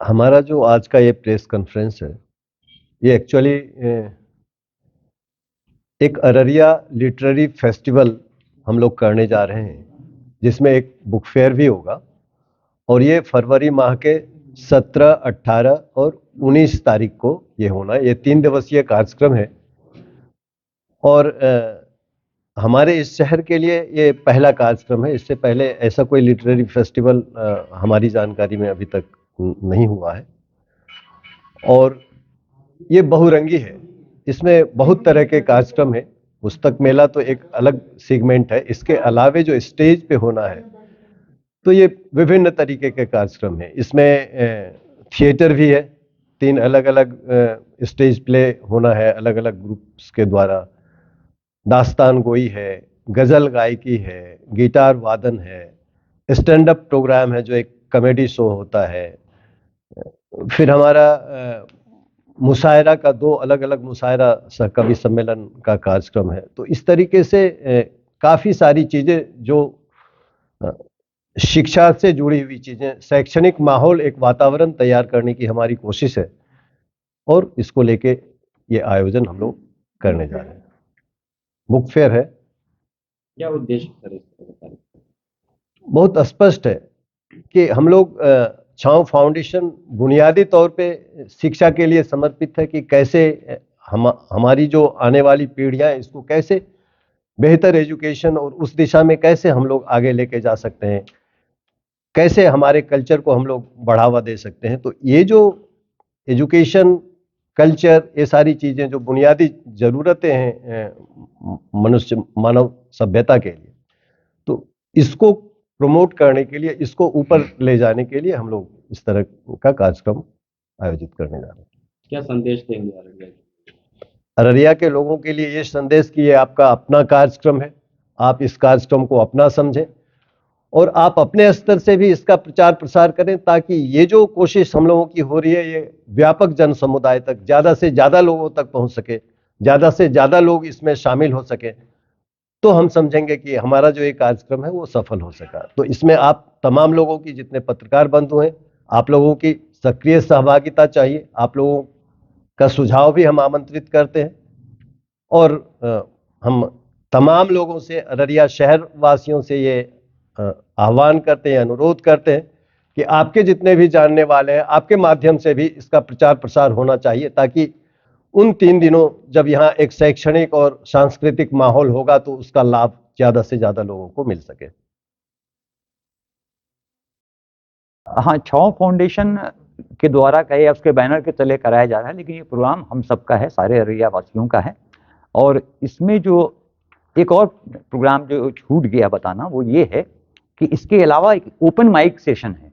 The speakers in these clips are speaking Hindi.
हमारा जो आज का ये प्रेस कॉन्फ्रेंस है, ये एक्चुअली एक अररिया लिटरेरी फेस्टिवल हम लोग करने जा रहे हैं, जिसमें एक बुक फेयर भी होगा। और ये फरवरी माह के 17, 18 और 19 तारीख को ये होना है। ये 3 दिवसीय कार्यक्रम है और हमारे इस शहर के लिए ये पहला कार्यक्रम है। इससे पहले ऐसा कोई लिटरेरी फेस्टिवल हमारी जानकारी में अभी तक नहीं हुआ है और ये बहुरंगी है। इसमें बहुत तरह के कार्यक्रम है। पुस्तक मेला तो एक अलग सेगमेंट है। इसके अलावे जो स्टेज पे होना है, तो ये विभिन्न तरीके के कार्यक्रम है। इसमें थिएटर भी है, 3 अलग अलग स्टेज प्ले होना है अलग अलग ग्रुप्स के द्वारा। दास्तान गोई है, गजल गायकी है, गिटार वादन है, स्टैंड अप प्रोग्राम है जो एक कॉमेडी शो होता है। फिर हमारा मुशायरा का 2 अलग अलग मुशायरा सह कवि सम्मेलन का कार्यक्रम है। तो इस तरीके से काफ़ी सारी चीज़ें जो अ, शिक्षा से जुड़ी हुई चीज़ें, शैक्षणिक माहौल, एक वातावरण तैयार करने की हमारी कोशिश है और इसको लेके ये आयोजन हम लोग करने जा रहे हैं। बुक फेयर है। क्या उद्देश्य सर इसका बता रहे? बहुत स्पष्ट है कि हम लोग छांव फाउंडेशन बुनियादी तौर पे शिक्षा के लिए समर्पित है कि कैसे हमारी जो आने वाली पीढ़ियां हैं, इसको कैसे बेहतर एजुकेशन और उस दिशा में कैसे हम लोग आगे लेके जा सकते हैं, कैसे हमारे कल्चर को हम लोग बढ़ावा दे सकते हैं। तो ये जो एजुकेशन, कल्चर, ये सारी चीज़ें जो बुनियादी ज़रूरतें हैं मनुष्य मानव सभ्यता के लिए, तो इसको प्रमोट करने के लिए, इसको ऊपर ले जाने के लिए हम लोग इस तरह का कार्यक्रम आयोजित करने जा रहे हैं। क्या संदेश देंगे अररिया के? अररिया के लोगों के लिए ये संदेश कि ये आपका अपना कार्यक्रम है। आप इस कार्यक्रम को अपना समझें और आप अपने स्तर से भी इसका प्रचार प्रसार करें, ताकि ये जो कोशिश हम लोगों की हो रही है, ये व्यापक जन समुदाय तक, ज़्यादा से ज़्यादा लोगों तक पहुंच सके, ज़्यादा से ज़्यादा लोग इसमें शामिल हो सके। तो हम समझेंगे कि हमारा जो ये कार्यक्रम है वो सफल हो सका। तो इसमें आप तमाम लोगों की, जितने पत्रकार बंधु हैं, आप लोगों की सक्रिय सहभागिता चाहिए। आप लोगों का सुझाव भी हम आमंत्रित करते हैं और हम तमाम लोगों से, अररिया शहर वासियों से ये आह्वान करते हैं, अनुरोध करते हैं कि आपके जितने भी जानने वाले हैं, आपके माध्यम से भी इसका प्रचार प्रसार होना चाहिए, ताकि उन 3 दिनों जब यहाँ एक शैक्षणिक और सांस्कृतिक माहौल होगा, तो उसका लाभ ज़्यादा से ज़्यादा लोगों को मिल सके। हाँ, छाव फाउंडेशन के द्वारा कहे उसके बैनर के तले कराया जा रहा है, लेकिन ये प्रोग्राम हम सबका है, सारे अररिया वासियों का है। और इसमें जो एक और प्रोग्राम जो छूट गया बताना, वो ये है कि इसके अलावा एक ओपन माइक सेशन है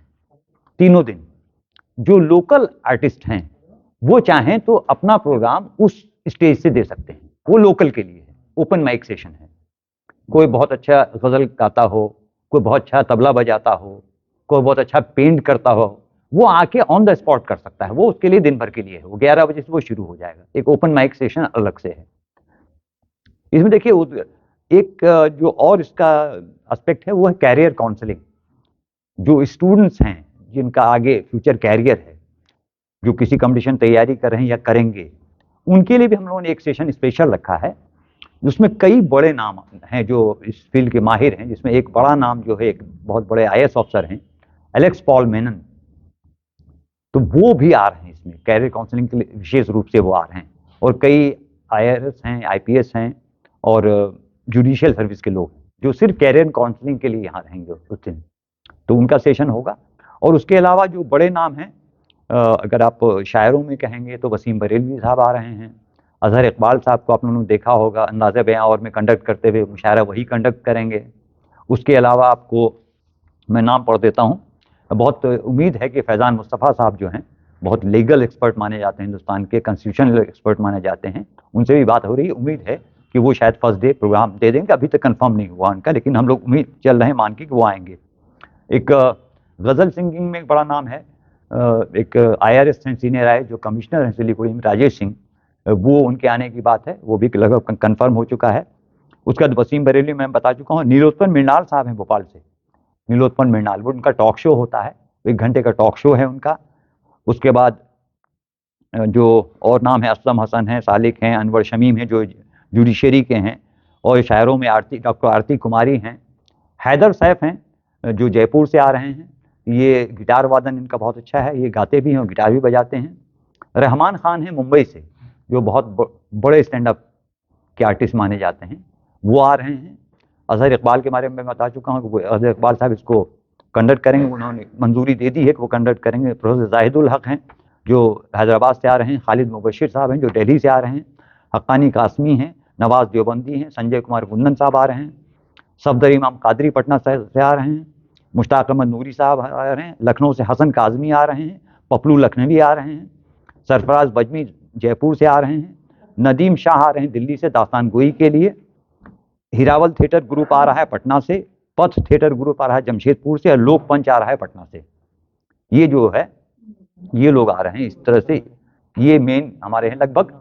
3 दिन। जो लोकल आर्टिस्ट हैं वो चाहें तो अपना प्रोग्राम उस स्टेज से दे सकते हैं। वो लोकल के लिए है, ओपन माइक सेशन है। कोई बहुत अच्छा गजल गाता हो, कोई बहुत अच्छा तबला बजाता हो, कोई बहुत अच्छा पेंट करता हो, वो आके ऑन द स्पॉट कर सकता है। वो उसके लिए दिन भर के लिए है। वो 11 बजे से वो शुरू हो जाएगा। एक ओपन माइक सेशन अलग से है। इसमें देखिए एक जो और इसका एस्पेक्ट है वो है कैरियर काउंसलिंग। जो स्टूडेंट्स हैं जिनका आगे फ्यूचर कैरियर है, जो किसी कंपटीशन तैयारी कर रहे हैं या करेंगे, उनके लिए भी हम लोगों ने एक सेशन स्पेशल रखा है, जिसमें कई बड़े नाम हैं जो इस फील्ड के माहिर हैं। जिसमें एक बड़ा नाम जो है, एक बहुत बड़े आईएएस ऑफिसर हैं, एलेक्स पॉल मेनन। तो वो भी आ रहे हैं इसमें, कैरियर काउंसलिंग के लिए विशेष रूप से वो आ रहे हैं। और कई आईआरएस हैं, आईपीएस हैं और जुडिशियल सर्विस के लोग जो सिर्फ कैरियर काउंसलिंग के लिए यहाँ रहेंगे उस दिन। तो उनका सेशन होगा। और उसके अलावा जो बड़े नाम हैं, अगर आप शायरों में कहेंगे तो वसीम बरेलवी साहब आ रहे हैं। अजहर इकबाल साहब को आप लोगों ने देखा होगा, अंदाज़े बयां और में कंडक्ट करते हुए मुशायरा वही कंडक्ट करेंगे। उसके अलावा आपको मैं नाम पढ़ देता हूँ। बहुत उम्मीद है कि फैज़ान मुस्तफ़ा साहब जो हैं, बहुत लीगल एक्सपर्ट माने जाते हैं, हिंदुस्तान के कॉन्स्टिट्यूशनल एक्सपर्ट माने जाते हैं, उनसे भी बात हो रही है। उम्मीद है कि वो शायद फर्स्ट डे प्रोग्राम दे देंगे। अभी तक कंफर्म नहीं हुआ उनका, लेकिन हम लोग उम्मीद चल रहे हैं मान के कि वो आएंगे। एक गज़ल सिंगिंग में एक बड़ा नाम है, एक आईआरएस हैं, सीनियर आईएएस जो कमिश्नर हैं सिलीगुड़ी में, राजेश सिंह, वो उनके आने की बात है। वो भी लगभग कंफर्म हो चुका है। उसके बाद वसीम बरेली मैं बता चुका हूँ। नीलोत्पल मृणाल साहब हैं भोपाल से, नीलोत्पल मृणाल, वो उनका टॉक शो होता है, 1 घंटे का टॉक शो है उनका। उसके बाद जो और नाम है, असलम हसन हैं, सालिक हैं, अनवर शमीम हैं जो जुडिशरी के हैं, और शायरों में डॉक्टर आरती कुमारी हैं, हैदर सैफ हैं जो जयपुर से आ रहे हैं, ये गिटार वादन इनका बहुत अच्छा है, ये गाते भी हैं और गिटार भी बजाते हैं। रहमान खान हैं मुंबई से जो बहुत बड़े स्टैंड अप के आर्टिस्ट माने जाते हैं, वो आ रहे हैं। अजहर इकबाल के बारे में मैं बता चुका हूँ कि अजहर इकबाल साहब इसको कंडक्ट करेंगे, उन्होंने मंजूरी दे दी है कि वो कंडक्ट करेंगे। प्रोफेसर जाहिदुल हक हैं जो हैदराबाद से आ रहे हैं, खालिद मुबशिर साहब हैं जो दिल्ली से आ रहे हैं, हक्कानी कासमी हैं, नवाज देवबंदी हैं, संजय कुमार कुंदन साहब आ रहे हैं, सफदर इमाम कादरी पटना से आ रहे हैं, मुश्ताक अहमद नूरी साहब आ रहे हैं, लखनऊ से हसन काजमी आ रहे हैं, पपलू लखनवी आ रहे हैं, सरफराज बजमी जयपुर से आ रहे हैं, नदीम शाह आ रहे हैं दिल्ली से दास्तान गोई के लिए, हीरावल थिएटर ग्रुप आ रहा है पटना से, पथ थिएटर ग्रुप आ रहा है जमशेदपुर से, और लोक पंच आ रहा है पटना से। ये जो है ये लोग आ रहे हैं। इस तरह से ये मेन हमारे हैं। लगभग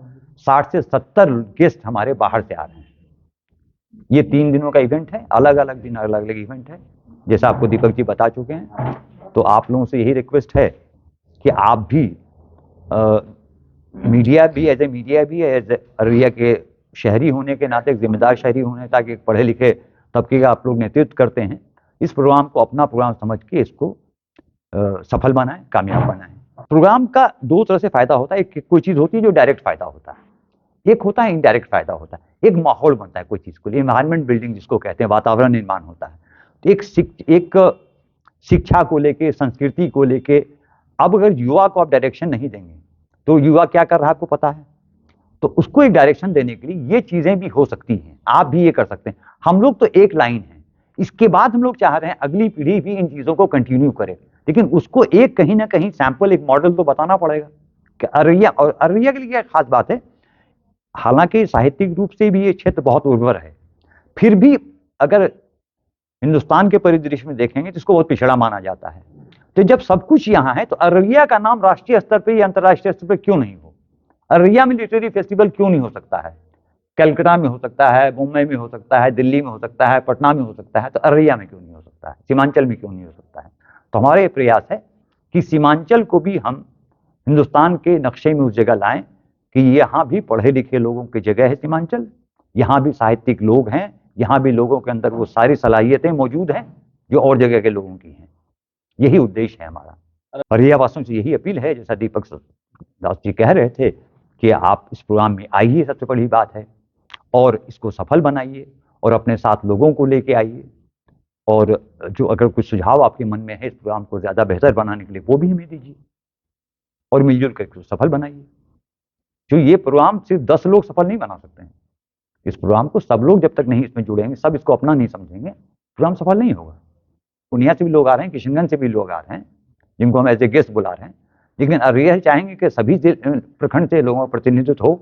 60 से 70 गेस्ट हमारे बाहर से आ रहे हैं। ये 3 दिनों का इवेंट है, अलग अलग दिन अलग अलग इवेंट है, जैसा आपको दीपक जी बता चुके हैं। तो आप लोगों से यही रिक्वेस्ट है कि आप भी मीडिया भी एज अररिया के शहरी होने के नाते, एक जिम्मेदार शहरी होने, ताकि एक पढ़े लिखे तबके का आप लोग नेतृत्व करते हैं, इस प्रोग्राम को अपना प्रोग्राम समझ के इसको सफल बनाएं, कामयाब बनाएं। प्रोग्राम का 2 तरह से फायदा होता है। एक कोई चीज होती है जो डायरेक्ट फायदा होता है, एक होता है इनडायरेक्ट फायदा होता है। एक माहौल बनता है कोई चीज को लिए, एनवायरमेंट बिल्डिंग जिसको कहते हैं, वातावरण निर्माण होता है। तो एक शिक्षा को लेके, संस्कृति को लेके, अब अगर युवा को आप डायरेक्शन नहीं देंगे तो युवा क्या कर रहा है आपको पता है। तो उसको एक डायरेक्शन देने के लिए ये चीजें भी हो सकती हैं, आप भी ये कर सकते हैं। हम लोग तो एक लाइन है, इसके बाद हम लोग चाह रहे हैं अगली पीढ़ी भी इन चीजों को कंटिन्यू करे, लेकिन उसको एक कहीं ना कहीं सैंपल, एक मॉडल तो बताना पड़ेगा कि अररिया, और अररिया के लिए क्या खास बात है, हालांकि साहित्यिक रूप से भी ये क्षेत्र बहुत उर्वर है, फिर भी अगर हिंदुस्तान के परिदृश्य में देखेंगे तो इसको बहुत पिछड़ा माना जाता है। तो जब सब कुछ यहाँ है तो अररिया का नाम राष्ट्रीय स्तर पर या अंतर्राष्ट्रीय स्तर पर क्यों नहीं हो? अररिया में लिटरेरी फेस्टिवल क्यों नहीं हो सकता है? कलकत्ता में हो सकता है, मुंबई में हो सकता है, दिल्ली में हो सकता है, पटना में हो सकता है, तो अररिया में क्यों नहीं हो सकता है? सीमांचल में क्यों नहीं हो सकता है? तो हमारा ये प्रयास है कि सीमांचल को भी हम हिंदुस्तान के नक्शे में उस जगह लाएं कि यहाँ भी पढ़े लिखे लोगों की जगह है सीमांचल, यहाँ भी साहित्यिक लोग हैं, यहाँ भी लोगों के अंदर वो सारी सलाहियतें मौजूद हैं जो और जगह के लोगों की हैं। यही उद्देश्य है हमारा। अररिया वासियों से यही अपील है, जैसा दीपक दास जी कह रहे थे, कि आप इस प्रोग्राम में आइए, सबसे बड़ी बात है, और इसको सफल बनाइए और अपने साथ लोगों को लेके आइए, और जो अगर कुछ सुझाव आपके मन में है इस प्रोग्राम को ज़्यादा बेहतर बनाने के लिए, वो भी हमें दीजिए, और मिलजुल करके सफल बनाइए। जो ये प्रोग्राम सिर्फ 10 लोग सफल नहीं बना सकते हैं, इस प्रोग्राम को सब लोग जब तक नहीं इसमें जुड़ेंगे, सब इसको अपना नहीं समझेंगे, प्रोग्राम सफल नहीं होगा। पूर्णिया से भी लोग आ रहे हैं, किशनगंज से भी लोग आ रहे हैं, जिनको हम एज ए गेस्ट बुला रहे हैं, लेकिन अररिया चाहेंगे कि सभी प्रखंड से लोगों का प्रतिनिधित्व हो,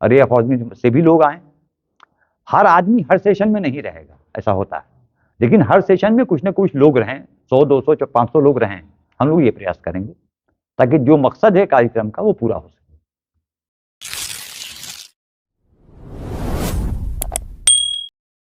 अररिया फौज से भी लोग आए। हर आदमी हर सेशन में नहीं रहेगा, ऐसा होता है, लेकिन हर सेशन में कुछ ना कुछ लोग रहें, 100, 200, 500 लोग रहें। हम लोग ये प्रयास करेंगे ताकि जो मकसद है कार्यक्रम का वो पूरा हो सके।